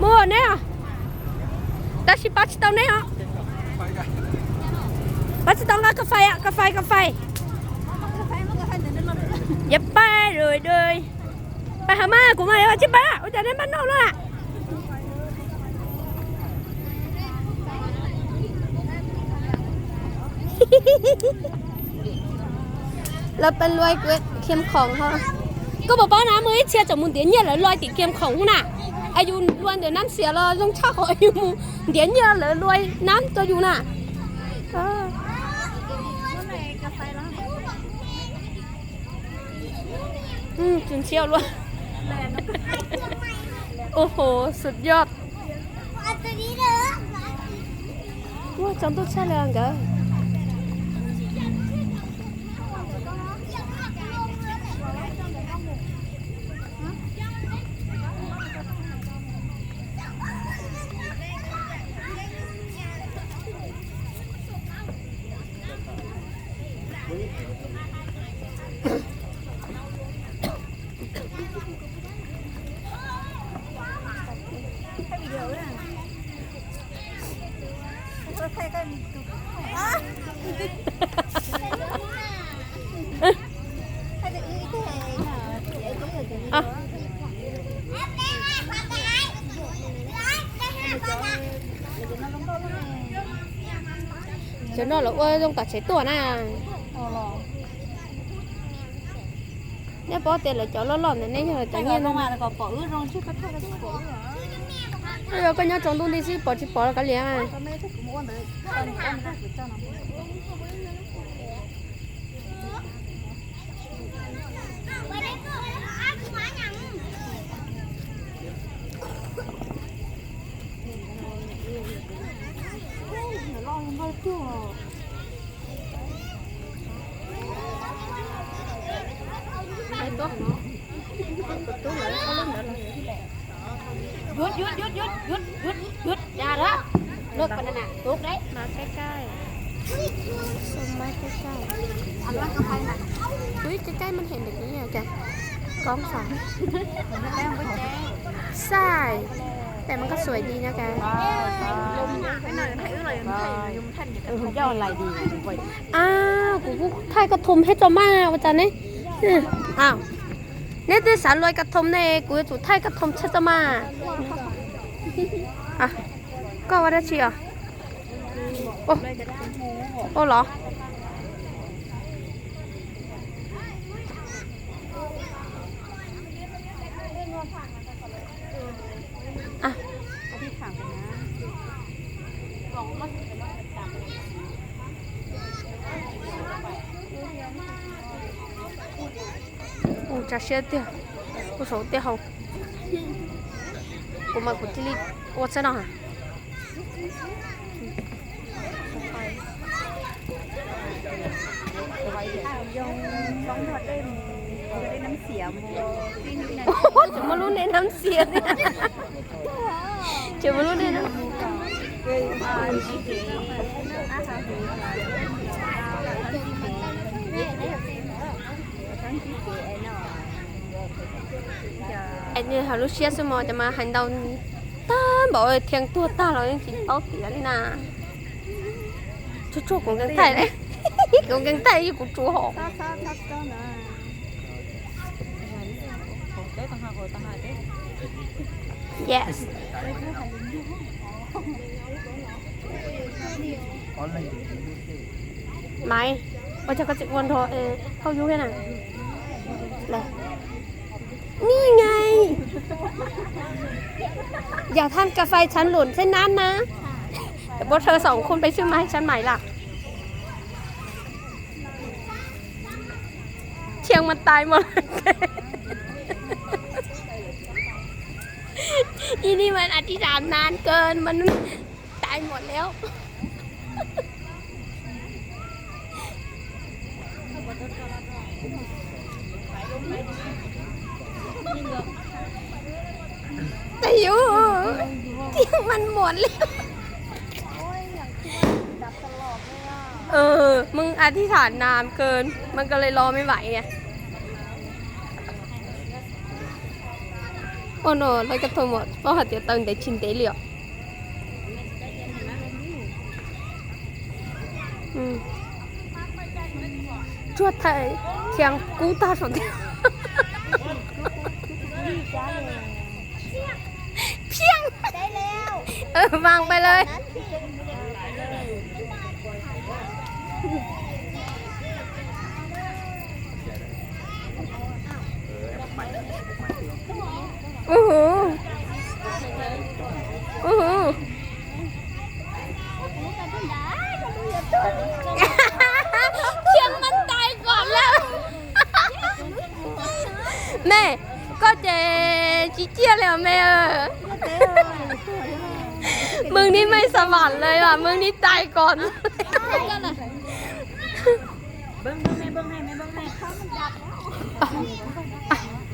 mua nè ta chỉ bắt tao nè hả bắt tao là cà phê dẹp ba rồi đời ba hả ma của mày chứ ba ôi trời đến bắt nô luôn àเราเป็นรวยเข้มของเขาก็บอกป้านะมือเชียร์จากมุนเดียนเนี่ยเลยรวยติเข้มของน่ะอายุรวยเดี๋ยวน้ำเสียเราต้องเช่าอายุมุนเดียนเนี่ยเลยรวยน้ำตัวอยู่น่ะจุนเชี่ยวรวยโอ้โหสุดยอดว้าจังตัวเช่าแรงเก๋cho nó là ơi trong tạt chế tuổi nè nếu bỏ tiền là cho nó lỏng này nên là tự nhiên không mà có bỏ rong chứ có thay cái bỏ rồi cái nhau trồng đi chứ bỏ là cái liền à Dút ra đó nước bên này nè tốt đấy mà cái xong mấy cái anh bắt cái này quý cái mình hiện được cái gì kìa con phải saiแต่มันก็สวยดีนะแกkhông cho lại điกูถ่ายกระทงให้เจ้ามาวันจันทร์นี่อ้าวเนี่ยที่สารลอยกระทงเนี่ยกูจะถ่ายกระทงให้เจ้ามาอ่ะก็ว่าได้เชียวโอ้เหรออ่ะchả xe tiền cô số tiền hậu cô mà cô chỉ đi ô xe nào hả chỉ mà luôn đến năm xỉa chỉ mà luôn đến năm anh như hà lúc xưa xem mà mà hành động ta bảo thiêng tua ta rồi những chuyện tốt thì đấy nè chú cũng gắng tay đấy cũng gắng tay cũng chú hộ yes mày bây giờ có chuyện quan thôi không vui thế nào nàyนี่ไงอย่าทานกาแฟฉันหล่นเส้นนั้นนะแต่พอเธอสองคนไปซื้อมาให้ฉันใหม่ล่ะเชียงมันตายหมดอีนี่มันอธิษฐานนานเกินมันตายหมดแล้วแต่อยู่ที่มันหมดแล้วมึงอธิษฐานนานเกินมันก็เลยรอไม่ไหวไง โอ้โนลอยกระทงหมดเพราะหาเดี๋ยวตังเดี๋ยวชินเดี๋ยวเหลียวจวดไทยเทียงกูตาสองเดียวเพียง ได้แล้ว วางไปเลย นั้นที่ อู้หูอู้หูเทียงมันตายก่อนแล้ว แม่ก็เจจีเจียแล้วแม่มึงนี่ไม่สวรรค์เลยอ่ะมึงนี่ตายก่อน เบิ้งให้แม่เบิ้งให้ข้าวมันจับแล้ว